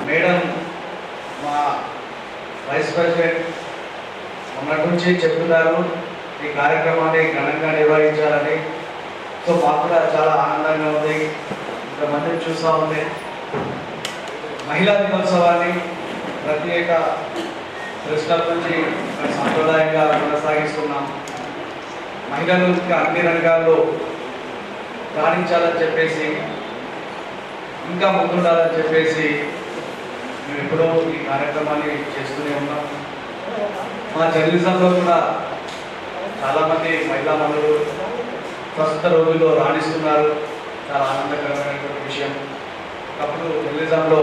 Madam మా vice president మొన్నటి నుంచి చెప్తున్నారు ఈ కార్యక్రమాన్ని ఘనంగా నిర్వహించాలని. సో మాకు కూడా చాలా ఆనందంగా ఉంది. ఇంతమందిని చూస్తూ ఉంది. మహిళా దినోత్సవాన్ని ప్రత్యేక ప్రెస్ క్లబ్ నుంచి సాంప్రదాయంగా కొనసాగిస్తున్నాం. మహిళలు ఇంకా అన్ని రంగాల్లో రాణించాలని చెప్పేసి, ఇంకా ముందుండాలని చెప్పేసి మేము ఎప్పుడో ఈ కార్యక్రమాన్ని చేస్తూనే ఉన్నాం. మా జర్నలిజంలో కూడా చాలామంది మహిళా మనులు ప్రస్తుత రోజుల్లో రాణిస్తున్నారు. చాలా ఆనందకరమైనటువంటి విషయం. అప్పుడు జర్నలిజంలో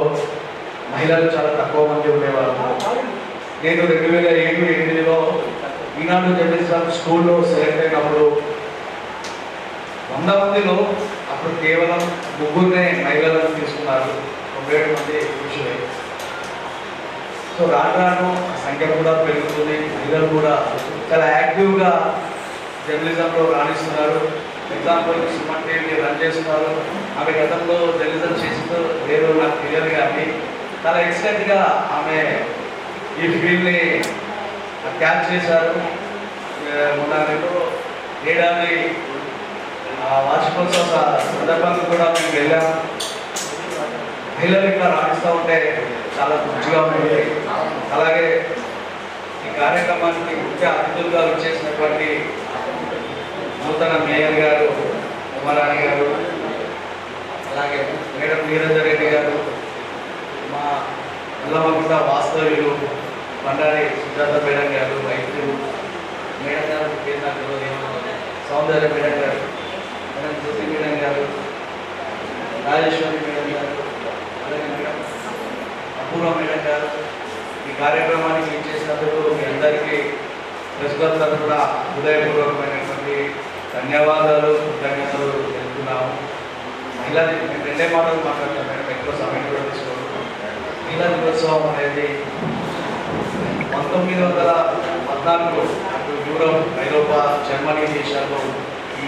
మహిళలు చాలా తక్కువ మంది ఉండేవారు. నేను 2007-8లో ఈనాడు జర్నలిజం స్కూల్లో సెలెక్ట్ అయినప్పుడు 100 మందిలో అప్పుడు కేవలం 3 మహిళలను తీసుకున్నారు. 97 మంది పురుషులే. సో రాను సంఖ్య కూడా పెరుగుతుంది. మహిళలు కూడా చాలా యాక్టివ్గా జర్నలిజంలో రాణిస్తున్నారు. ఎగ్జాంపుల్ సుమన్ టీవీ రన్ చేస్తున్నారు. ఆమె గతంలో జర్నలిజం చేస్తూ లేదు నాకు తెలియదు, కానీ చాలా ఎక్సలెంట్గా ఆమె ఈ ఫీల్డ్ని క్యాచ్ చేశారు. మొన్న ఏడాది వార్షికోత్సవ సందర్భంగా కూడా మేము వెళ్ళాం. మహిళలు ఇక్కడ రాణిస్తూ ఉంటే చాలా మంచిగా ఉంటుంది. అలాగే ఈ కార్యక్రమానికి ముఖ్య అతిథులుగా వచ్చేసినటువంటి నూతన మేయర్ గారు కుమారాణి గారు, అలాగే మేడం నీరంజన్ రెడ్డి గారు, మా నల్లమగుంట వాస్తవ్యులు బండారి సుజాత మేడం గారు, వైద్యులు మేడం గారు, సౌందర్య మేడం గారు, మేడం జ్యోతి మేడం గారు, రాజేశ్వరి మేడం గారు, అలాగే మేడం అపూర్వ మేడం గారు, ఈ కార్యక్రమానికి ఇచ్చేసినందుకు మీ అందరికీ ప్రెస్ క్లబ్ తరఫున హృదయపూర్వకమైనటువంటి ధన్యవాదాలు, కృతజ్ఞతలు తెలుపుతున్నాము. మహిళా మేము 2 మాటలు మాట్లాడతాం మేడం, ఎక్కువ సమయం కూడా తీసుకోవడం. మహిళా దినోత్సవం అనేది 1914 యూరోప్, ఐరోపా, జర్మనీ దేశాల్లో ఈ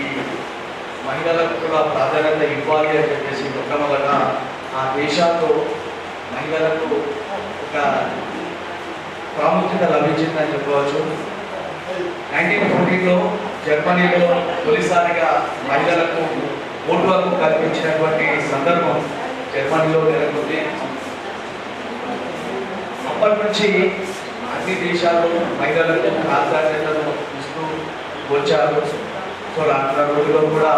మహిళలకు కూడా ప్రాధాన్యత ఇవ్వాలి అని చెప్పేసి మొట్టమొదట ఆ దేశాల్లో మహిళలకు ఒక ప్రాముఖ్యత లభించిందని చెప్పవచ్చు. 1914లో జర్మనీలో తొలిసారిగా మహిళలకు ఓటు హక్కు కల్పించినటువంటి సందర్భం జర్మనీలో నెలకొంది. అప్పటి నుంచి అన్ని దేశాల్లో మహిళలకు ప్రాధాన్యతను ఇస్తూ వచ్చారు. సో రానున్న రోజుల్లో కూడా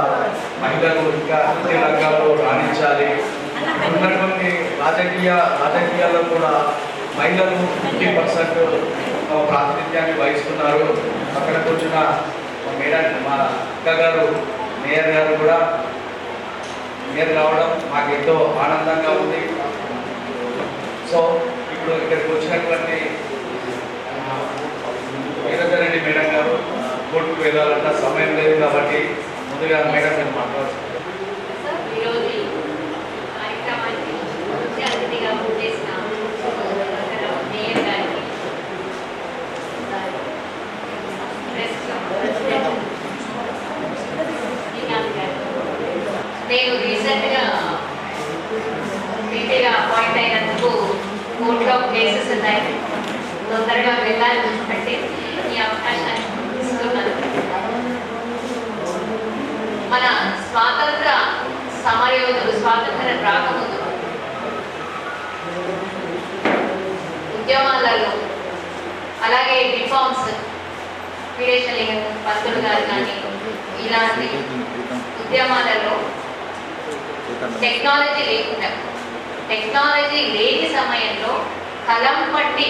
మహిళలు ఇంకా అన్ని రంగాల్లో రాణించాలి. ఉన్నటువంటి రాజకీయాల్లో కూడా మహిళలు 50% ప్రాతినిధ్యాన్ని వహిస్తున్నారు. అక్కడ కూర్చున్న మేడం మా అక్క గారు మేయర్ గారు కూడా మేయర్ రావడం మాకు ఎంతో ఆనందంగా ఉంది. సో ఇప్పుడు ఇక్కడికి వచ్చినటువంటి వీరేంద్రరెడ్డి మేడం గారు కోర్టుకు వెళ్ళాలంట, సమయం లేదు కాబట్టి ముందుగా మేడం నేను మాట్లాడుతున్నాను. నేను రీసెంట్గా పీటీగా అపాయింట్ అయినందుకు కోర్టులో కేసెస్ ఉన్నాయి, తొందరగా వెళ్ళాలి అంటే ఈ అవకాశాన్ని ఇస్తున్నాను. మన స్వాతంత్ర సమరయోధులు స్వాతంత్రం రాకముందు ఉద్యమాలలో, అలాగే రిఫార్మ్స్ వీరేశలింగం పంతులు గారు కానీ ఇలాంటి ఉద్యమాలలో టెక్నాలజీ లేని సమయంలో కలం పట్టి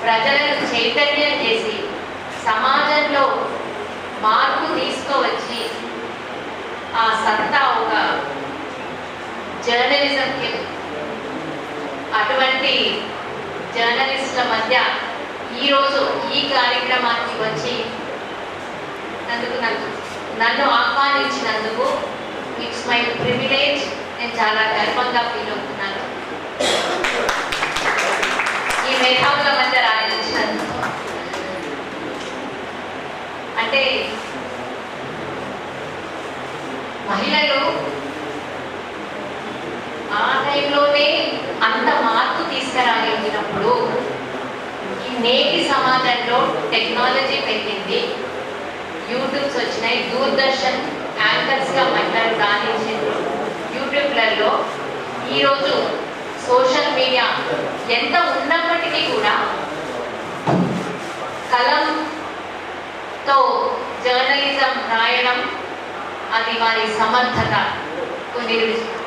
ప్రజలను చైతన్యం చేసి సమాజంలో మార్పు తీసుకువచ్చి ఆ సత్తా ఒక జర్నలిజంకి, అటువంటి జర్నలిస్టుల మధ్య ఈరోజు ఈ కార్యక్రమానికి వచ్చి నన్ను ఆహ్వానించినందుకు ఇట్స్ మై ప్రివిలేజ్. నేను చాలా గర్వంగా ఫీల్ అవుతున్నాను ఈ మేధావుల మధ్య రాణించినందుకు. అంటే మహిళలు టైంలోనే అంత మార్పు తీసుకురాగలిగినప్పుడు ఈ నేటి సమాజంలో టెక్నాలజీ పెరిగింది, యూట్యూబ్స్ వచ్చినాయి, దూరదర్శన్ యాంకర్స్గా మహిళలు రాణించారు. యూట్యూబ్లలో ఈరోజు సోషల్ మీడియా ఎంత ఉన్నప్పటికీ కూడా కలంతో జర్నలిజం రాయడం అది వారి సమర్థత నిరూపిస్తుంది.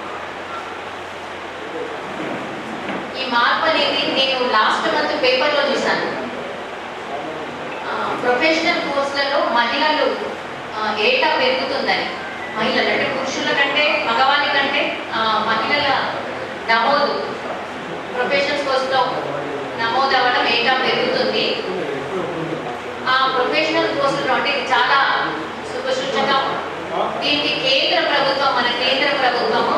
ఈ మార్పు అనేది నేను లాస్ట్ మంత్ పేపర్లో చూశాను. ప్రొఫెషనల్ కోర్సులలో మహిళలు ఏటా పెరుగుతుందని, మహిళలు అంటే పురుషుల కంటే మగవాళ్ళ కంటే మహిళల నమోదు ప్రొఫెషనల్ కోర్సులో నమోదు అవ్వడం ఏటా పెరుగుతుంది. ఆ ప్రొఫెషనల్ కోర్సులో అంటే ఇది చాలా శుభసూచకం. దీనికి కేంద్ర ప్రభుత్వం, మన కేంద్ర ప్రభుత్వము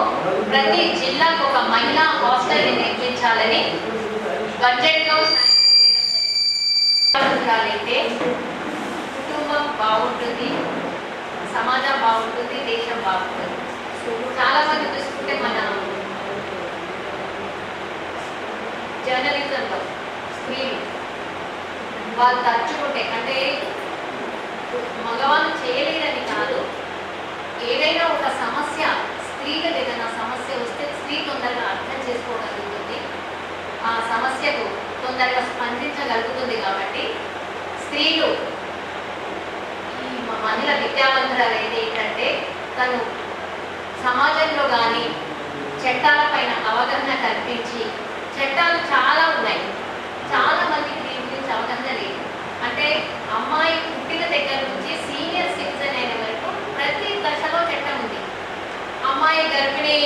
ప్రతి జిల్లాకు ఒక మహిళా హాస్టల్ని నిర్మించాలని బడ్జెట్లో అయితే కుటుంబం బాగుంటుంది, సమాజం బాగుంటుంది, దేశం బాగుంటుంది. చాలా మంది చూసుకుంటే మన జర్నలిజంలో స్త్రీలు వాళ్ళు తచ్చుకుంటే, అంటే మగవాళ్ళు చేయలేదని కాదు, ఏదైనా ఒక సమస్య స్త్రీలకు ఏదైనా సమస్య వస్తే స్త్రీ తొందరగా అర్థం చేసుకోగలుగుతుంది, ఆ సమస్యకు తొందరగా స్పందించగలుగుతుంది. కాబట్టి స్త్రీలు ఈ మహిళ విద్యావంతురాలు అయితే ఏంటంటే తను సమాజంలో కానీ చట్టాలపైన అవగాహన కల్పించి, చట్టాలు చాలా ఉన్నాయి, చాలా మందికి దీని గురించి అవగాహన లేదు. అంటే అమ్మాయి పుట్టిన దగ్గర నుంచి సీనియర్ సిటిజన్ అయిన వరకు ప్రతి దశలో చట్టం ఉంది. అమ్మాయి గర్భిణీ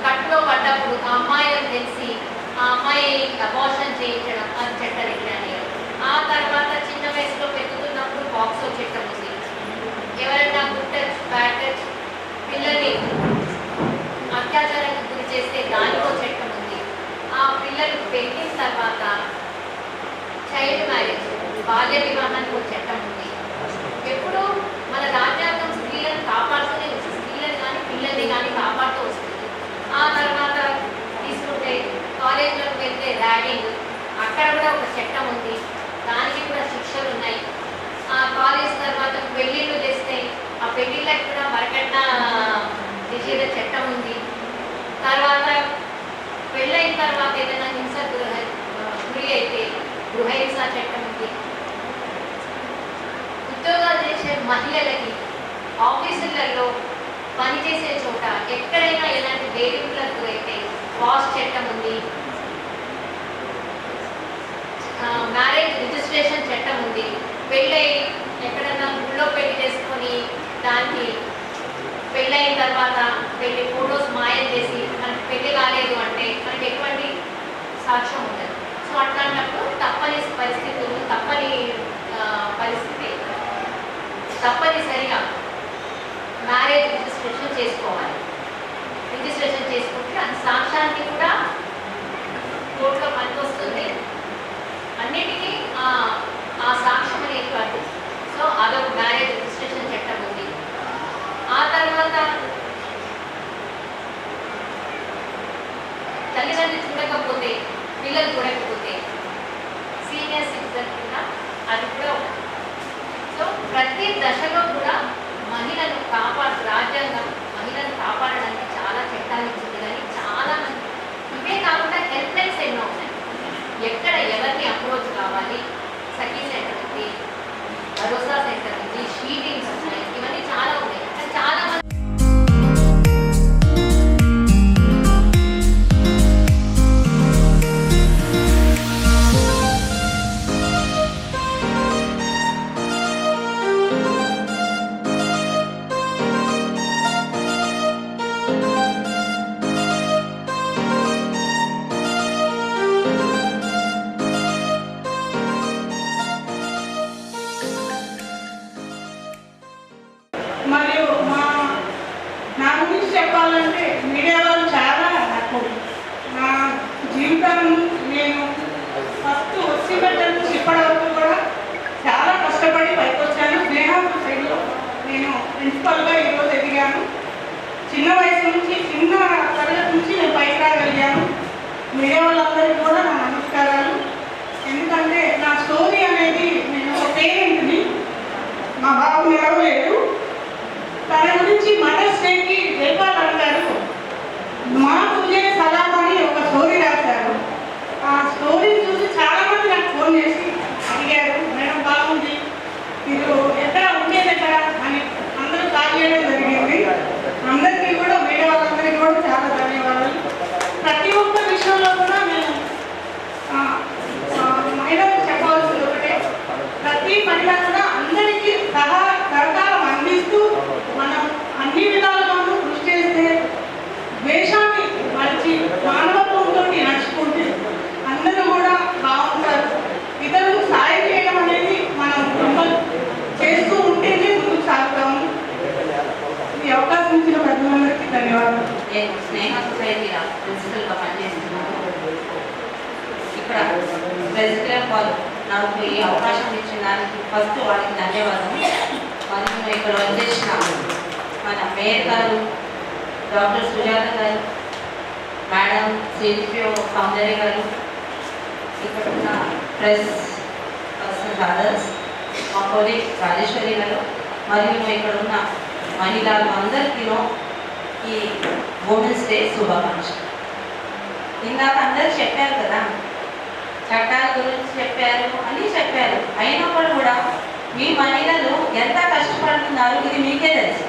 కట్టులో పడ్డప్పుడు ఆ అమ్మాయిని తెలిసి ఆ అమ్మాయి అబార్షన్ చేయించడం అది చట్టరీత్యాని. ఆ తర్వాత చిన్న వయసులో పెరుగుతున్నప్పుడు బాక్సో చట్టం ఉంది. ఎవరైనా గుడ్ టచ్ బ్యాడ్ టచ్ పిల్లల్ని అత్యాచారానికి గురి చేస్తే దానికో చట్టం ఉంది. ఆ పిల్లలు పెరిగిన తర్వాత చైల్డ్ మ్యారేజ్, బాల్య వివాహానికి ఒక చట్టం ఉంది. ఎప్పుడు మన రాజ్యాంగం స్త్రీలను కాపాడుతూనే వస్తుంది, స్త్రీలను కానీ పిల్లల్ని కానీ కాపాడుతూ వస్తుంది. ఆ తర్వాత తీసుకుంటే కాలేజీలోకి వెళ్తే ర్యాగింగ్, అక్కడ కూడా ఒక చట్టం ఉంది, దానికి కూడా శిక్షలు ఉన్నాయి. ఆ కాలేజ్ తర్వాత పెళ్ళిళ్ళు చేస్తే ఆ పెళ్ళిళ్ళకి కూడా వరకట్న నిషేధ చట్టం ఉంది. తర్వాత పెళ్ళైన తర్వాత ఏదైనా హింస గురి అయితే గృహహింస చట్టం ఉంది. ఉద్యోగాలు చేసే మహిళలకి ఆఫీసులలో పనిచేసే చోట ఎక్కడైనా ఎలాంటి వేధింపులకు గురైతే వాస్ చట్టం ఉంది. మ్యారేజ్ రిజిస్ట్రేషన్ చట్టం ఉంది. పెళ్ళై ఎక్కడన్నా గుళ్ళో పెళ్లి చేసుకొని దానికి పెళ్ళైన తర్వాత పెళ్లి ఫోటోస్ మాయం చేసి మనకి పెళ్లి కాలేదు అంటే మనకి ఎటువంటి సాక్ష్యం ఉండదు. సో అట్లాంటప్పుడు తప్పని పరిస్థితులు, తప్పనిసరిగా మ్యారేజ్ రిజిస్ట్రేషన్ చేసుకోవాలి. రిజిస్ట్రేషన్ చేసుకుంటే అది సాక్ష్యానికి కూడా కోర్టులో పనికొస్తుంది, అన్నిటికీ ఆ సాక్ష్యం అనేది కాదు. సో అదొక మ్యారేజ్ రిజిస్ట్రేషన్ చట్టం ఉంది. ఆ తర్వాత తల్లిదండ్రులు చూడకపోతే, పిల్లలు చూడకపోతే సీనియర్ సిటిజన్ కూడా అది కూడా ఉంది. సో ప్రతి దశలో కూడా మహిళను రాజ్యాంగం మహిళను కాపాడడానికి చాలా చట్టాలు ఇచ్చింది. కానీ చాలా మంది ఇవే కాకుండా హెల్ప్ లైన్స్ ఎన్నో ఉన్నాయి. ఎక్కడ ఎవరిని అప్రోచ్ కావాలి, సఖీ సెంటర్ ఉంది, భరోసా సెంటర్ ఉంది, షీటింగ్స్ ఉన్నాయి, ఇవన్నీ చాలా ఉన్నాయి. చాలా మంది మరియు నా గురించి చెప్పాలంటే మీడియా వాళ్ళు చాలా నాకు నా జీవితాన్ని నేను ఫస్ట్ వచ్చినట్టు నుంచి ఇప్పటి వరకు కూడా చాలా కష్టపడి పైకి వచ్చాను. స్నేహం సైడ్లో నేను ప్రిన్సిపల్గా ఈరోజు ఎదిగాను. చిన్న వయసు నుంచి చిన్న తరగతి నుంచి నేను పైకి రాగలిగాను. మీడియా వాళ్ళందరికీ కూడా నా నమస్కారాలు. ఎందుకంటే నా స్టోరీ అనేది, నేను ఒక పేరెంట్ని, మా బాబు నిలవలేదు. తన గురించి మదర్స్ డేకి జైపాల్ గారు మా తుజే సలాం అని ఒక స్టోరీ రాశారు. ఆ స్టోరీని చూసి చాలామంది నాకు ఫోన్ చేసి అడిగారు, మేడం బాగుంది, మీరు ఎక్కడ ఉండేది ఎక్కడ అని అందరూ కాల్ చేయడం జరిగింది. అందరికీ కూడా, మీడియా వాళ్ళందరికీ కూడా చాలా ధన్యవాదాలు. ప్రతి ఒక్క విషయంలో కూడా నేను మహిళలకు చెప్పవలసింది ఒకటే, ప్రతి మహిళ కూడా అందరికీ సహకారం అందిస్తూ మనం అన్ని విధాలుగాను కృషి చేస్తే, ద్వేషాన్ని మరిచి మానవత్వంతో నడుచుకుంటే అందరూ కూడా బాగుంటారు. ఇతరులకు సాయం చేయడం అనేది మనం చేస్తూ ఉంటేనే ముందుకు సాగుతాము. ఈ అవకాశం ఇచ్చిన ప్రజలందరికీ ధన్యవాదాలు. నేను స్నేహ సొసైటీ ప్రిన్సిపల్గా పనిచేస్తున్నాను. ఇక్కడ ప్రెసిడెంట్ వాళ్ళు నాకు ఈ అవకాశం ఇచ్చిన దానికి ఫస్ట్ వాళ్ళకి ధన్యవాదాలు. మరియు ఇక్కడ వచ్చేసిన మన మేయర్ గారు, డాక్టర్ సుజాత గారు, మేడం సిపిఓ సౌందర్య గారు, ఇక్కడ ఉన్న ప్రెస్ పర్సన్స్ అదర్స్, మా కొలీగ్ రాజేశ్వరి గారు, మరియు ఇక్కడ ఉన్న మహిళలు అందరికీనో ఈ ఉమెన్స్ డే శుభాకాంక్షలు. ఇందాక అందరూ చెప్పారు కదా, చట్టాల గురించి చెప్పారు, అన్నీ చెప్పారు. అయినప్పుడు కూడా మీ మహిళలు ఎంత కష్టపడుతున్నారు ఇది మీకే తెలుసు.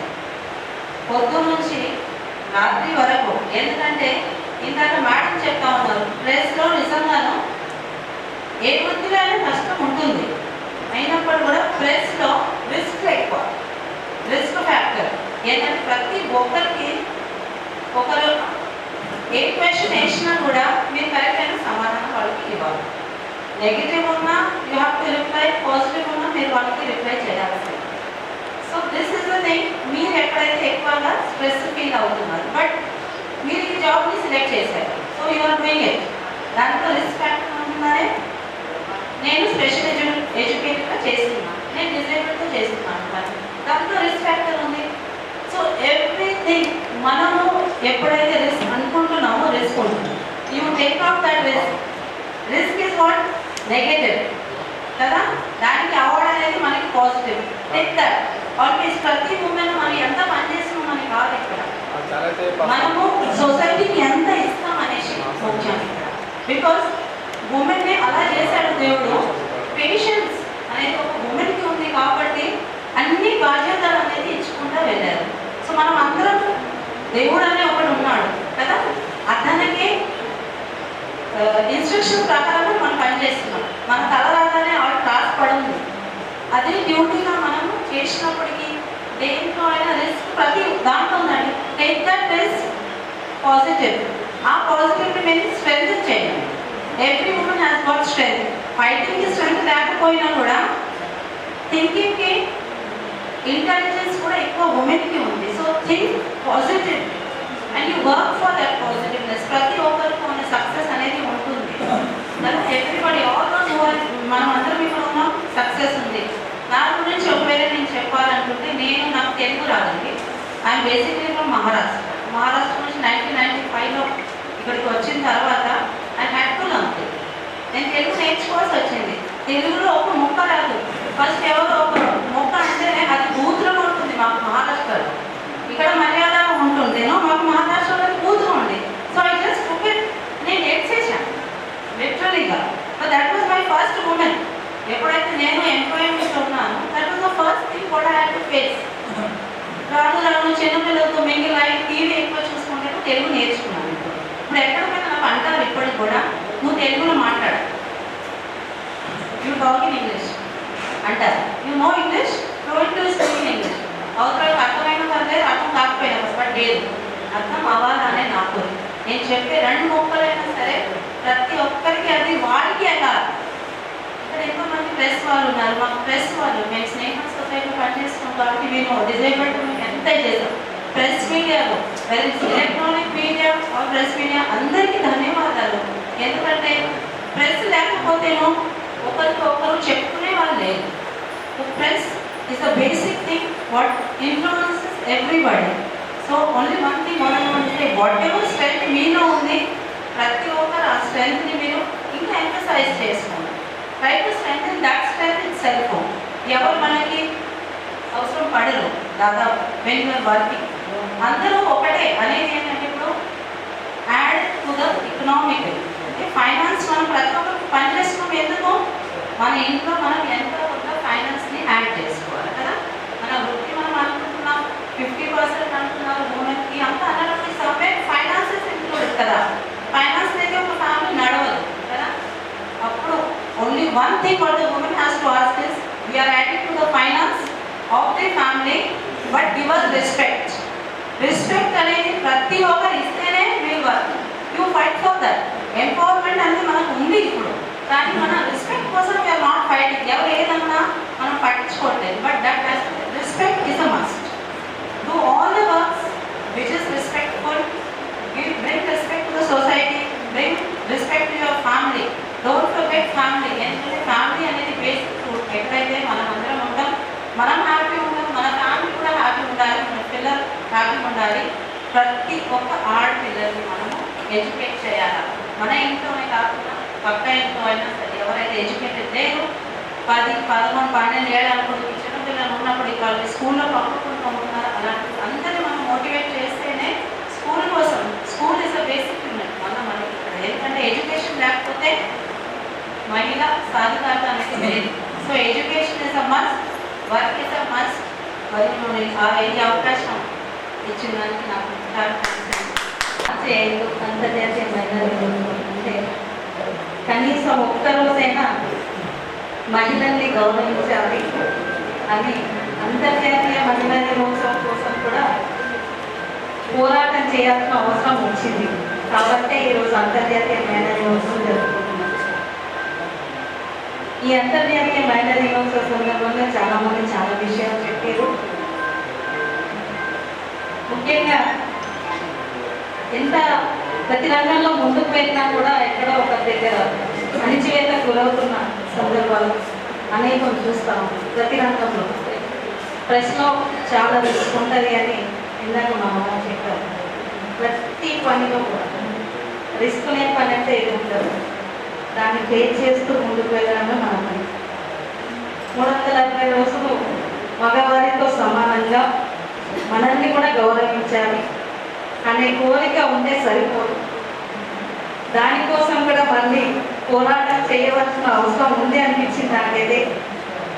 పొద్దు నుంచి రాత్రి వరకు. ఎందుకంటే ఇందాక మేడం చెప్తా ఉన్నారు, ప్రెస్లో నిజంగాను ఏ వృత్తిలో అయినా కష్టం ఉంటుంది. అయినప్పుడు కూడా ప్రెస్లో రిస్క్ ఎక్కువ, రిస్క్ ఫ్యాక్టర్. ఏంటంటే ప్రతి ఒక్కరికి ఒకరు ఏ క్వశ్చన్ వేసినా కూడా మీరు కరెక్ట్ అయిన సమాధానం వాళ్ళకి ఇవ్వాలి. నెగిటివ్ ఉన్నా you have to reply, positive ఉన్నా మీరు వాళ్ళకి రిప్లై చేయాల్సింది. So this is the thing. మీరు ఎక్కడైతే ఎక్కువగా స్ట్రెస్ ఫీల్ అవుతున్నారు, బట్ మీరు ఈ జాబ్ని సెలెక్ట్ చేశారు, so you are doing it. దాంట్లో రిస్క్ ఫ్యాక్టర్ ఉంటుందనే నేను స్పెషల్ ఎడ్యుకేటర్గా చేస్తున్నాను, నేను డిజేబుల్తో చేస్తున్నాను, దాంట్లో రిస్క్ ఫ్యాక్టర్ ఉంది. సో ఎవ్రీథింగ్ మనము ఎప్పుడైతే రిస్క్ అనుకుంటున్నామో రిస్క్ ఉంటుంది. You take of that risk. Risk is what negative కదా, దానికి అవార్డ్ అనేది మనకి పాజిటివ్. Take that always. ప్రతి ఉమెన్ మనం ఎంత పని చేస్తున్నాం మనకి కాదు ఇక్కడ, మనము సొసైటీకి ఎంత ఇస్తాం అనేసి ముఖ్యం ఇక్కడ. బికాస్ ఉమెన్ని అలా చేశాడు దేవుడు. పేషెన్స్ అనేది ఒక ఉమెన్కి ఉంది కాబట్టి అన్ని బాధ్యతలు అనేది ఇచ్చుకుంటూ వెళ్ళారు. సో మనం అందరం దేవుడు అనే ఒకడు ఉన్నాడు కదా, అతనికి ఇన్స్ట్రక్షన్ ప్రకారం మనం పనిచేస్తున్నాం. మన తల రాగానే ఆవిడ రాసిపడింది, అదే డ్యూటీగా మనం చేసినప్పటికీ దేంట్లో అయినా రిస్క్ ప్రతి దాంట్లో ఉందండి. Take that risk positive. ఆ పాజిటివ్ని మేము స్ట్రెంగ్ చేయాలి. Every woman has got strength. ఫైటింగ్కి స్ట్రెంగ్త్ లేకపోయినా కూడా థింకింగ్కి ఇంటెలిజెన్స్ కూడా ఎక్కువ ఉమెన్కి ఉంది. So think positive and you work for that పాజిటివ్నెస్. ప్రతి ఒక్కరికి మన సక్సెస్ అనేది ఉంటుంది కదా. ఎవ్రీబడి ఆల్ దోస్ మనం అందరం ఇక్కడ ఉన్నాం, సక్సెస్ ఉంది. నా గురించి ఒకవేళ నేను చెప్పాలనుకుంటే, నాకు తెలుగు రాదండి. ఐఎమ్ బేసిక్లీ ఫ్రమ్ మహారాష్ట్ర నుంచి 1995లో ఇక్కడికి వచ్చిన తర్వాత I had to learn Telugu. నేను తెలుగు నేర్చుకోవాల్సి వచ్చింది. తెలుగులో ఒక ముక్క రాదు. ఫస్ట్ ఎవరో ఒక ముక్క అంటేనే అది బూతులో ఉంటుంది. మాకు మహారాష్ట్రలో ఇక్కడ మర్యాద ఉంటుందేనో, మాకు మహారాష్ట్రలో బూతులు ఉంది. So I just took it, నేను నేర్చేసాను లిటరలీగా. So that was my first moment. ఎప్పుడైతే నేను ఎంప్లాయ్మెంట్ ఉన్నాను, that was the first thing what I had to face. రాను చిన్నపిల్లలతో మింగిల్ అయ్యి టీవీ ఎక్కువ చూసుకుంటే తెలుగు నేర్చుకున్నాను. ఇప్పుడు ఎక్కడికైనా నాకు అంటారు ఇప్పటికి కూడా, నువ్వు తెలుగులో మాట్లాడు, యూ టాక్ ఇన్ ఇంగ్లీష్ అంటారు. You know English, fluent to speak in English. అవసరం అర్థమైన పర్లేదు, అర్థం కాకపోయినా బట్ లేదు, అర్థం అవ్వాలనే నాకు. నేను చెప్పే 2 మొక్కలైనా సరే ప్రతి ఒక్కరికి అది వాడికి వెళ్ళాలి. ఇక్కడ ఎంతోమంది ప్రెస్ వాళ్ళు ఉన్నారు. మాకు ప్రెస్ వాళ్ళు, మేము స్నేహ సొసైటీలో పనిచేస్తున్నాం కాబట్టి మేము డిజేబుల్డ్ ఎంత చేసాం. ప్రెస్ మీడియాలో, electronic media are press media అందరికీ ధన్యవాదాలు. ఎందుకంటే ప్రెస్ లేకపోతేనో ఒకరికి ఒకరు చెప్పుకునే వాళ్ళు లేదు. Press is the basic thing what influences everybody. So only one thing what I want to say, what ever strength మీలో ఉంది, ప్రతి ఒక్కరు ఆ స్ట్రెంత్ని మీరు ఇంకా ఎంఫసైజ్ చేసుకోండి. Try to strengthen that strength it self. ఎవరు మనకి అవసరం పడరు దాదాపు వెన్ యూఆర్ వర్కింగ్. అందరూ ఒకటే అనేది ఏంటంటే ఇప్పుడు యాడ్ టు ద ఎకనామిక్ అంటే ఫైనాన్స్. మనం ప్రతి ఒక్కరికి పని చేస్తున్నాం ఎందుకు, మన ఇంట్లో మనం ఎంత కొంత ఫైనాన్స్ని యాడ్ చేసుకోవాలి కదా. మన వృత్తి మనం అనుకుంటున్నాం 50% అనుకున్నారు ఉమెన్కి, అంతా అనడానికి సమ్వేర్ ఫైనాన్సెస్ ఇంక్లూడెడ్ కదా. ఫైనాన్స్ అయితే ఒక ఫ్యామిలీ నడవదు కదా. అప్పుడు only one thing what the women has to ask is we're adding to the finance of the family but give us respect. Respect అనేది ప్రతి ఒక్కరు ఇస్తేనే మీరు work you fight for that. Empowerment అనేది మనకు ఉంది ఇప్పుడు, కానీ మన రెస్పెక్ట్ కోసం వీఆర్ నాట్ ఫైటింగ్. ఎవరు ఏదన్నా మనం పట్టించుకోవట్లేదు, but that respect is a must. Do all the works which is respectful. Bring respect to the society, bring respect to your family. Don't forget family. ఎందుకంటే ఫ్యామిలీ అనేది basic route. ఎక్కడైతే మనం అందరం ఉంటాం, మనం హ్యాపీ ఉంటాం, మన ఫ్యామిలీ కూడా హ్యాపీ ఉండాలి, మన పిల్లలు హ్యాపీ ఉండాలి. ప్రతి ఒక్క ఆడపిల్లల్ని మనము ఎడ్యుకేట్ చేయాలి. మన ఇంట్లోనే కాకుండా పక్క ఇంట్లో అయినా సరే ఎవరైతే ఎడ్యుకేటెడ్ లేరు 10, 11, 12 ఏళ్ళ అప్పుడు చిన్నపిల్లలు ఉన్నప్పుడు వాళ్ళు స్కూల్లో పంపుకుంటూ ఉన్నారు. అలాంటి అందరినీ మనం మోటివేట్ చేస్తేనే స్కూల్ కోసం. School is a basic unit. మనకి ఇక్కడ ఎందుకంటే ఎడ్యుకేషన్ లేకపోతే మహిళ సాధికారత అనేది లేదు. So education is a must, work is a must. మరి ఈ అవకాశం ఇచ్చిన దానికి నాకు అంతర్జాతీయ మహిళా దినోత్సవం అంటే కనీసం ఒక్కరోజైనా మహిళల్ని గౌరవించాలి అని అంతర్జాతీయ మహిళా దినోత్సవం కోసం కూడా పోరాటం చేయాల్సిన అవసరం వచ్చింది. కాబట్టి ఈరోజు అంతర్జాతీయ మహిళా దినోత్సవం జరుపుకుంటున్నాం. ఈ అంతర్జాతీయ మహిళా దినోత్సవ సందర్భంగా చాలామంది చాలా విషయాలు చెప్పారు. ముఖ్యంగా ఎంత ప్రతి రంగంలో ముందుకు వెళ్ళినా కూడా ఎక్కడో ఒక దగ్గర అణిచివేతకు గురవుతున్న సందర్భాలు అనేకం చూస్తాం. ప్రతి రంగంలో ప్రెస్లో చాలా రిస్క్ ఉంటుంది అని ఇందాక మా అమ్మ చెప్పారు. ప్రతి పనిలో కూడా రిస్క్ లేని పని అంటే ఇది ఉంటుంది. దాన్ని ఫేస్ చేస్తూ ముందుకు వెళ్ళడమే మన పని. 360 రోజులు మగవారితో సమానంగా మనల్ని కూడా గౌరవించాలి అనే కోరిక ఉంటే సరిపోదు. దానికోసం కూడా మళ్ళీ పోరాటం చేయవలసిన అవసరం ఉంది అనిపించింది నాకైతే.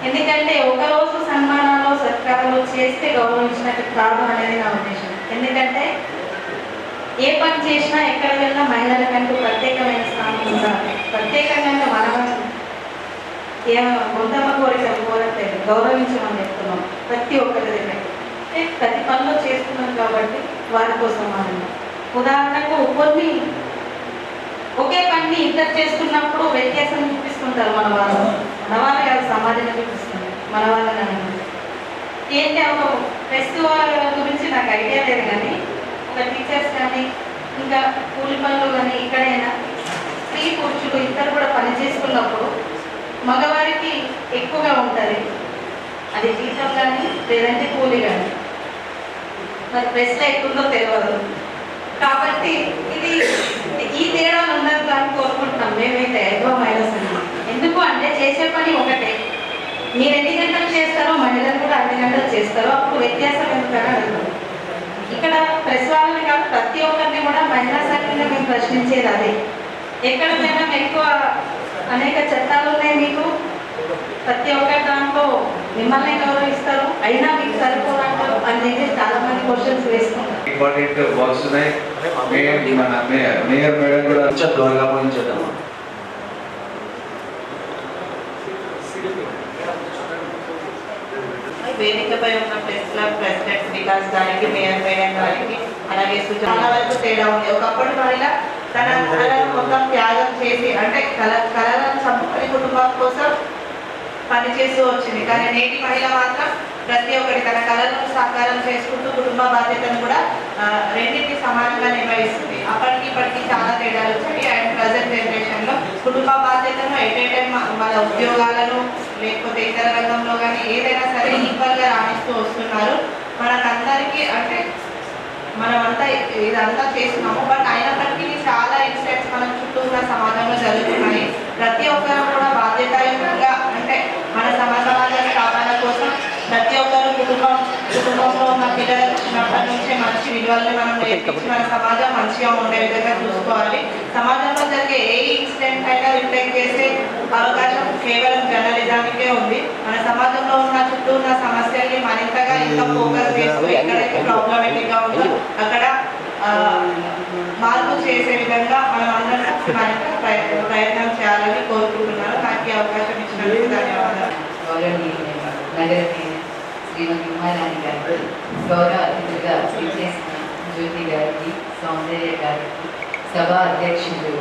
ఎందుకంటే ఒకరోజు సన్మానాలు సత్కారాలు చేస్తే గౌరవించినట్టు కాదు అనేది నా ఉద్దేశం. ఎందుకంటే ఏ పని చేసినా ఎక్కడ వెళ్ళినా మహిళలకంటూ ప్రత్యేకమైన స్థానం ఉండాలి. ప్రత్యేకంగా మనం కొంతమ కోరికలు కోరట్లేదు, గౌరవించమని చెప్తున్నాం ప్రతి ఒక్కరి దగ్గర. ప్రతి పనిలో చేస్తున్నాం కాబట్టి వారి కోసం మనం ఉదాహరణకు కొన్ని ఒకే పని ఇద్దరు చేస్తున్నప్పుడు వ్యత్యాసం చూపిస్తుంటారు మన వాళ్ళు కాదు, సమాజంలో చూపిస్తుంది మన వాళ్ళని. ఏంటి ఒక ఫెస్టివల్ గురించి నాకు ఐడియా లేదు, కానీ ఒక టీచర్స్ కానీ ఇంకా కూలి పనులు కానీ ఇక్కడైనా స్త్రీ పురుషులు ఇద్దరు కూడా పని చేసుకున్నప్పుడు మగవారికి ఎక్కువగా ఉంటుంది, అది జీతం కానీ లేదంటే కూలి కానీ. మరి ప్రెస్లో ఎక్కువలో తెలియదు కాబట్టి ఇది ఈ తేడాలు ఉండదు అని కోరుకుంటున్నాం మేమైతే ఎక్కువ మైనస్ అండి. ఎందుకు అంటే చేసే పని ఒకటే, మీరు ఎన్ని గంటలు చేస్తారో మహిళలు కూడా అన్ని గంటలు చేస్తారో, అప్పుడు వ్యత్యాసం ఎందుకని అడుగుతాం. ఇక్కడ ప్రెస్ వాళ్ళని కాదు ప్రతి ఒక్కరిని కూడా మహిళా సంఘంగా మేము ప్రశ్నించేది అదే. ఎక్కడ పోయినా ఎక్కువ అనేక చట్టాలు ఉన్నాయి మీకు, ప్రతి ఒక్క దాంట్లో మిమ్మల్ని గౌరవిస్తారు, అయినా మీకు సరిపోరంటారు అని చెప్పి చాలా మంది క్వశ్చన్స్ వేసుకుంటారు. ఇంపార్టెంట్ వర్క్స్ ఉన్నాయి. మన మేయర్ మేడం కూడా త్వరగా పోయించేద్దాం. వేదికపై ఉన్న ప్రెస్ క్లబ్ ప్రెసిడెంట్ వికాస్ గారికి, మేయర్ మేడం గారికి, అలాగే చాలా వరకు తేడా ఉంది. ఒకప్పుడు మహిళ తన కళలను మొత్తం త్యాగం చేసి అంటే కళలను చంపుకొని కుటుంబం కోసం పనిచేస్తూ వచ్చింది. కానీ నేటి మహిళ మాత్రం ప్రతి ఒక్కటి తన కళలను సాకారం చేసుకుంటూ కుటుంబ బాధ్యతను కూడా రెండింటి సమానంగా నిర్వహిస్తుంది. అప్పటికి ఇప్పటికి చాలా తేడాలు వచ్చాయి. అండ్ ప్రజెంట్ జనరేషన్లో కుటుంబ బాధ్యతను ఎట్ ఏ టైం మన ఉద్యోగాలను లేకపోతే ఇతర రంగంలో కానీ ఏదైనా సరే ఈక్వల్గా రాణిస్తూ వస్తున్నారు. మనకందరికీ అంటే మనమంతా ఇదంతా చేస్తున్నాము. బట్ అయినప్పటికీ చాలా ఇన్సిడెంట్స్ మన చుట్టూ ఉన్న సమాజంలో జరుగుతున్నాయి. ప్రతి ఒక్కరు కూడా బాధ్యతాయుతంగా అంటే మన సమాజ స్థాపన కోసం ప్రతి ఒక్కరు కుటుంబంలో ఉన్న పిల్లలకు చిన్నప్పటి నుంచే మంచి విలువల్ని మనం నేర్పించి మన సమాజం మంచిగా ఉండే విధంగా చూసుకోవాలి. సమాజంలో జరిగే ఏ ఇన్సిడెంట్ అయినా రిఫ్లెక్ట్ చేసే అవకాశం కేవలం జర్నలిజానికే ఉంది. మన సమాజంలో ఉన్న చుట్టూ ఉన్న సమస్యల్ని మరింతగా ఇంకా ఫోకస్ చేస్తూ ఎక్కడైతే ప్రాబ్లమేటిక్గా ఉందో అక్కడ మార్పు చేసే విధంగా మనం అందరం మరింత ప్రయత్నం చేయాలని కోరుకుంటున్నాను. నాకు ఈ అవకాశం ఇచ్చినందుకు ధన్యవాదాలు. నగర శ్రీమతి ఉమారాణి గారికి, గౌరవ అతిథులుగా చేసిన జ్యోతి గారికి, సౌందర్య గారికి, సభా అధ్యక్షులు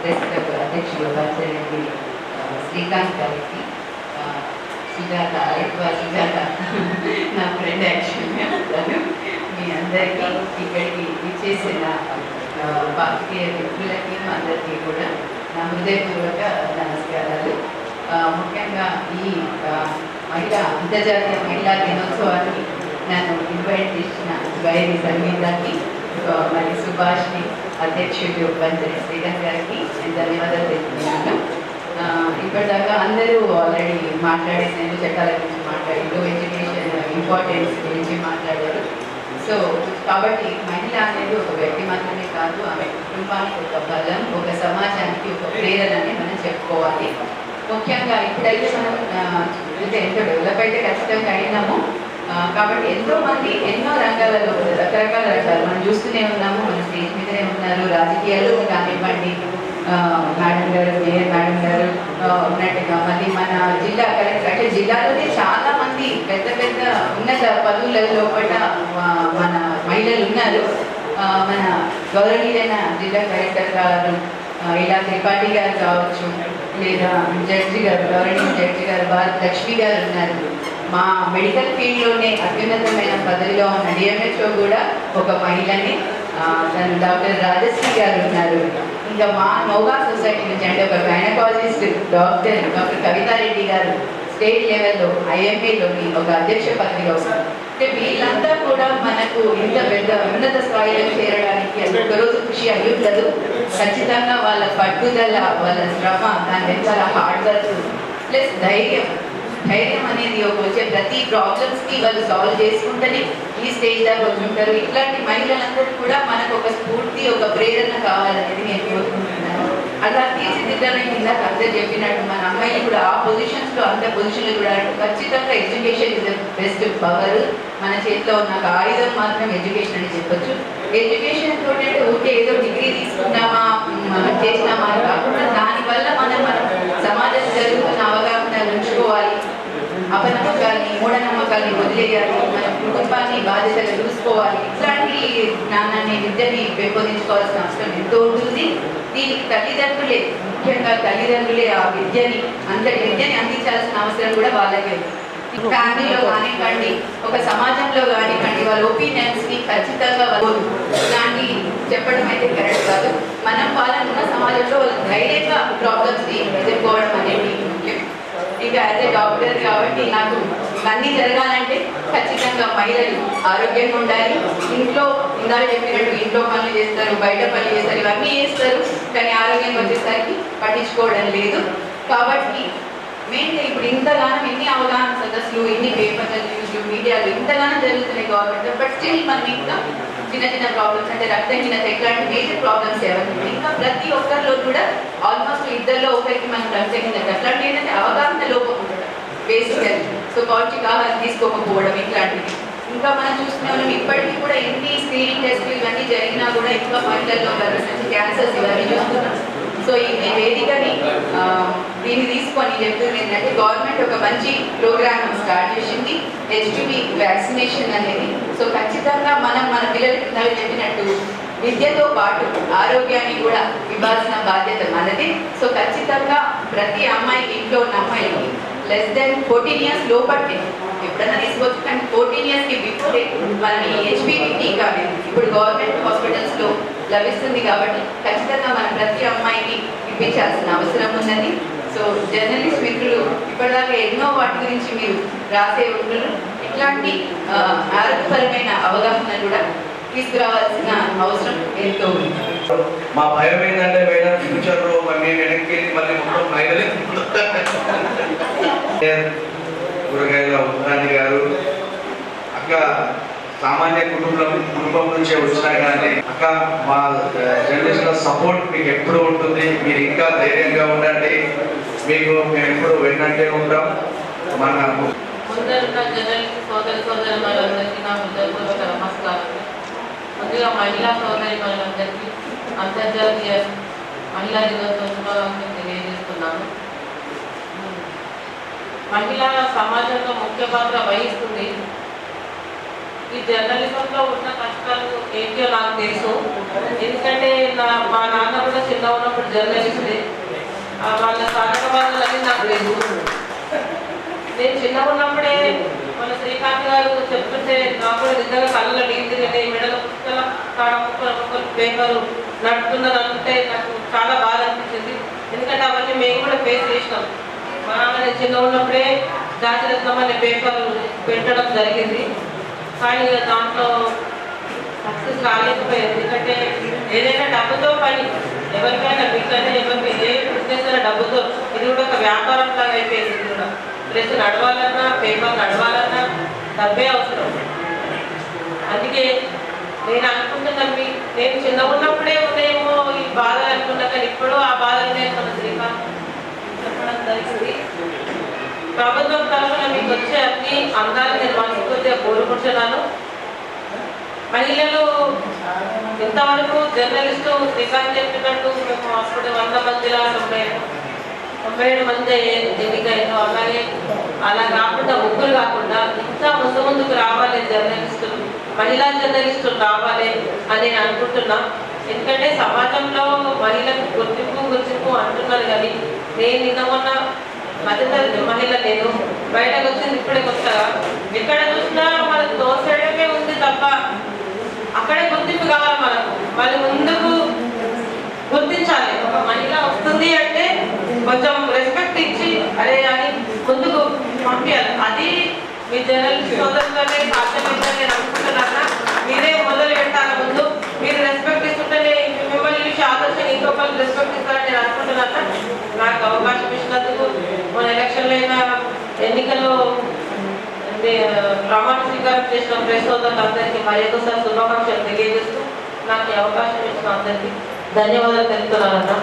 ప్రెస్ క్లబ్ అధ్యక్షులు పంచారెడ్డి శ్రీకాంత్ గారికి, సుజాత నా ఫ్రెండ్ యాక్చువల్గా మీ అందరికీ ఇక్కడికి విచ్చేసిన పార్టీయ వ్యక్తులకి అందరికీ కూడా నా హృదయపూర్వక నమస్కారాలు. ముఖ్యంగా ఈ అంతర్జాతీయ మహిళా దినోత్సవాన్ని నన్ను ఇన్వైట్ చేసిన వైరి సంగీతానికి, మరి సుభాష్ని అధ్యక్షుడు పంచారెడ్డి శ్రీకాంత్ గారికి నేను ధన్యవాదాలు తెలుపుతున్నాను. ఇప్పటిదాకా అందరూ ఆల్రెడీ మాట్లాడేసారు, చట్టాల గురించి మాట్లాడారు, ఎడ్యుకేషన్ ఇంపార్టెన్స్ గురించి మాట్లాడారు. సో కాబట్టి మహిళ అనేది ఒక వ్యక్తి మాత్రమే కాదు, ఆమె కుటుంబానికి ఒక బలం, ఒక సమాజానికి ఒక ప్రేరణని మనం చెప్పుకోవాలి. ముఖ్యంగా ఇప్పుడైతే మనం అంటే ఎంతో డెవలప్ అయితే ఖచ్చితంగా అయినాము. కాబట్టి ఎంతో మంది ఎన్నో రంగాలలో రకరకాల రంగాలు మనం చూస్తూనే ఉన్నాము. మన స్టేజ్ మీదనే ఉన్నారు, రాజకీయాల్లో కానివ్వండి, మేడం గారు, మేయర్ మేడం గారు ఉన్నట్టుగా, మళ్ళీ మన జిల్లా కలెక్టర్ అంటే జిల్లాలోనే చాలా మంది పెద్ద పెద్ద ఉన్నత పదవులలో కూడా మన మహిళలు ఉన్నారు. మన గౌరవనీయులైన జిల్లా కలెక్టర్ గారు ఇలా త్రిపాఠి గారు కావచ్చు, లేదా జడ్జి గారు, గౌరవనీయ జడ్జి గారు భారత్ లక్ష్మి గారు ఉన్నారు. మా మెడికల్ ఫీల్డ్లోనే అత్యున్నతమైన పదవిలో ఉన్న డిఎంహెచ్ఓ కూడా ఒక మహిళని, తను డాక్టర్ రాజశ్రీ గారు ఉన్నారు. ఇంకా మా నోగా సొసైటీ నుంచి అంటే ఒక గైనకాలజిస్ట్ డాక్టర్ కవితారెడ్డి గారు స్టేట్ లెవెల్లో ఐఎంఏలోని ఒక అధ్యక్ష పదవిలో ఉన్నారు. అంటే వీళ్ళంతా కూడా మనకు ఇంత పెద్ద ఉన్నత స్థాయిలో చేరడానికి అది ఒకరోజు కృషి అయ్యుండదు. ఖచ్చితంగా వాళ్ళ పట్టుదల, వాళ్ళ శ్రమ, దాని వెనకాల హార్డ్ వర్క్ ప్లస్ ధైర్యం అనేది వచ్చే ప్రతి ప్రాబ్లమ్స్కి వాళ్ళు సాల్వ్ చేసుకుంటేనే ఈ స్టేజ్ దాకా వచ్చుంటారు. ఇట్లాంటి మహిళలందరూ కూడా మనకు ఒక స్ఫూర్తి, ఒక ప్రేరణ కావాలనేది నేను కోరుకుంటున్నాను. అలా తీర్చిదిద్దడానికి ఇందాక అందరు చెప్పినట్టు మన అమ్మాయిలు కూడా ఆ పొజిషన్స్లో అంత పొజిషన్లో కూడా ఖచ్చితంగా education is the best power. మన చేతిలో ఉన్న ఒక ఆయుధం మాత్రం ఎడ్యుకేషన్ అని చెప్పొచ్చు. ఎడ్యుకేషన్ తోటి అంటే ఓకే ఏదో డిగ్రీ తీసుకున్నామా చేసినామా అని కాకుండా దానివల్ల మనం సమాజం జరుగుతున్న అవగాహన ఉంచుకోవాలి, అపనమ్మకాన్ని మూఢనమ్మకాన్ని వదిలేయాలి, మన కుటుంబాన్ని బాధ్యతగా చూసుకోవాలి. ఇట్లాంటి జ్ఞానాన్ని విద్యని పెంపొందించుకోవాల్సిన అవసరం ఎంతో ఉంటుంది. దీనికి తల్లిదండ్రులే, ముఖ్యంగా తల్లిదండ్రులే ఆ విద్యని విద్యని అందించాల్సిన అవసరం కూడా వాళ్ళకే ఉంది. ఫ్యామిలీలో కానివ్వండి, ఒక సమాజంలో కానివ్వండి, వాళ్ళ ఒపీనియన్స్ని ఖచ్చితంగా ఇలాంటి చెప్పడం అయితే కరెక్ట్ కాదు. మనం వాళ్ళనున్న సమాజంలో ధైర్యంగా ప్రాబ్లమ్స్ని ఎదుర్కోవడం అనేది ముఖ్యం. ఇక యాజ్ ఏ డాక్టర్ కాబట్టి నాకు ఇవన్నీ జరగాలంటే ఖచ్చితంగా మహిళలు ఆరోగ్యంగా ఉండాలి. ఇంట్లో ఇందాక చెప్పినట్టు ఇంట్లో పనులు చేస్తారు, బయట పనులు చేస్తారు, ఇవన్నీ చేస్తారు, కానీ ఆరోగ్యం వచ్చేసరికి పట్టించుకోవడం లేదు. కాబట్టి మెయిన్గా ఇప్పుడు ఇంతగానం ఎన్ని అవగాహన సదస్సులు, ఎన్ని పేపర్ల న్యూస్లు, మీడియాలు ఇంతగానం జరుగుతున్నాయి గవర్నమెంట్, బట్ స్టిల్ మనం ఇంకా చిన్న చిన్న ప్రాబ్లమ్స్ అంటే రక్తహీనత ఇట్లాంటి మేజర్ ప్రాబ్లమ్స్ ఏమైనా ఇంకా ప్రతి ఒక్కరిలో కూడా ఆల్మోస్ట్ ఇద్దరిలో ఒకరికి మనం రక్తహీనత అట్లాంటి ఏంటంటే అవగాహన లోపం ఉండడం బేసిక్గా. సో పౌష్టిక ఆహారం తీసుకోకపోవడం ఇట్లాంటివి ఇంకా మనం చూస్తున్న వాళ్ళం. ఇప్పటికీ కూడా ఎన్ని స్క్రీనింగ్ టెస్టులు ఇవన్నీ జరిగినా కూడా ఇంకా మహిళల్లో క్యాన్సర్స్ ఇవన్నీ చూస్తున్నాం. సో ఈ వేదికని దీన్ని తీసుకొని చెప్తుంది ఏంటంటే గవర్నమెంట్ ఒక మంచి ప్రోగ్రామ్ స్టార్ట్ చేసింది, హెచ్పివి వ్యాక్సినేషన్ అనేది. సో ఖచ్చితంగా మనం మన పిల్లలకి చెప్పినట్టు విద్యతో పాటు ఆరోగ్యాన్ని కూడా ఇవ్వాల్సిన బాధ్యత మనది. సో ఖచ్చితంగా ప్రతి అమ్మాయికి, ఇంట్లో ఉన్న అమ్మాయికి లెస్ దెన్ 14 years లోపట్టే ఎప్పుడైనా తీసుకోవచ్చు, కానీ 14 yearsకి బిఫోరే మనం ఈ హెచ్పివి టీకా ఇప్పుడు గవర్నమెంట్ హాస్పిటల్స్లో లభిస్తుంది. కాబట్టి ఖచ్చితంగా మనం ప్రతి అమ్మాయికి ఇప్పించాల్సిన అవసరం ఉన్నది. సో జర్నలిస్ట్ మిత్రులు ఇప్పటిదాకా ఎన్నో వాటి గురించి మీరు రాసే ఉంటారు. ఇట్లాంటి ఆరోగ్యపరమైన అవగాహన కూడా తీసుకురావాల్సిన అవసరం ఎంతో ఉంది. మా భయం ఏంటంటే మేడం ఫ్యూచర్లో మేము వెనక్కి వెళ్ళి మళ్ళీ మొత్తం మహిళలే కూరగాయల ఉత్తరాణి గారు అక్క సామాన్య కుటుంబం నుంచే వచ్చినా కానీ అక్క మా జనరేషన్ సపోర్ట్ మీకు ఎప్పుడు ఉంటుంది, మీరు ఇంకా ధైర్యంగా ఉండండి, మీకు మేము ఎప్పుడు వెన్నట్టే ఉంటాం. మన ముందరున్న జర్నలిస్ట్ సోదరి మనందరికీ నా హృదయపూర్వక నమస్కారం. ముందుగా మహిళా సోదరి మనందరికీ అంతర్జాతీయ మహిళా దినోత్సవ శుభాకాంక్షలు తెలియజేస్తున్నాను. మహిళ సమాజంలో ముఖ్య పాత్ర వహిస్తుంది. ఈ జర్నలిజంలో ఉన్న కష్టాలు ఏంటో నాకు తెలుసు. ఎందుకంటే మా నాన్న కూడా చిన్న ఉన్నప్పుడు జర్నలిస్టే. వాళ్ళ సాధక బాధలన్నీ నాకు తెలుసు. నేను చిన్నగా ఉన్నప్పుడే మన శ్రీకాంత్ గారు చెప్తుంటే నాకు కూడా నిజంగా కళ్ళలో నీళ్ళు తిరిగి మెడల పుస్తకాల కాడ ముక్కలు పేపరు నడుపుతున్నదంటే నాకు చాలా బాధ అనిపించింది. ఎందుకంటే అవన్నీ మేము కూడా ఫేస్ చేసినాం. మా నాన్న చిన్నగా ఉన్నప్పుడే జాతిరత్నం అనే పేపర్ పెట్టడం జరిగింది. కానీ దాంట్లో సక్సెస్ కాలేకపోయింది. ఎందుకంటే ఏదైనా డబ్బుతో పని, ఎవరికైనా వీళ్ళైనా ఎవరికి ఏ బిజినెస్ అయినా డబ్బుతో, ఇది కూడా ఒక వ్యాపారం లాగా అయిపోయింది. ఇది కూడా ప్రెస్ నడవాలన్నా పేపర్ నడవాలన్నా డబ్బే అవసరం. అందుకే నేను అనుకుంటున్నాను, నేను చిన్న ఉన్నప్పుడే ఉన్నాయేమో ఈ బాధలు అనుకున్నా, కానీ ఇప్పుడు ఆ బాధలనే మన శ్రీకాంత్ చెప్పడం జరిగింది. ప్రభుత్వం తరఫున మీకు వచ్చే అన్ని అందాలు నేను మనస్ఫూర్తిగా కోరుకుంటున్నాను. మహిళలు ఇంతవరకు జర్నలిస్టు శ్రీకాంత్ చెప్పినట్టు మేము అప్పుడు 100 మందిలో 97 మంది ఎన్నికైనా, అలాగే అలా కాకుండా ముగ్గురు కాకుండా ఇంకా ముందుకు రావాలి జర్నలిస్టులు, మహిళా జర్నలిస్టులు రావాలి అని నేను అనుకుంటున్నా. ఎందుకంటే సమాజంలో మహిళకు గుర్తింపు అంటున్నారు, కానీ నేను నిన్న మధ్యతరగతి మహిళ నేను బయటకు వచ్చింది ఇప్పుడే కొత్తగా. ఎక్కడ చూసినా మనకు తోసేయడమే ఉంది తప్ప అక్కడే గుర్తింపు కావాలి. మనకు వాళ్ళు ముందుకు గుర్తించాలి. ఒక మహిళ వస్తుంది అంటే కొంచెం రెస్పెక్ట్ ఇచ్చి అరే అని ముందుకు పంపించాలి. అది మీ జర్నలిస్ట్ సోదరులనే సాధ్యమైందని నేను అనుకుంటున్నా. మీరే మొదలు పెట్టాలి. ముందు మీరు రెస్పెక్ట్ ఇస్తుంటేనే మిమ్మల్ని చూసి ఆదర్శం ఇంకొకరు రెస్పెక్ట్ ఇస్తారని నేను అనుకుంటున్నా. నాకు అవకాశం ఇచ్చినందుకు మన ఎలక్షన్లో అయినా ఎన్నికల్లో ప్రమాణ స్వీకారం చేసిన ప్రెస్ సోదరులందరికీ మరొకసారి శుభాకాంక్షలు తెలియజేస్తూ నాకు ఈ అవకాశం ఇచ్చిన అందరికీ ధన్యవాదాలు తెలుపుతున్నానన్నా.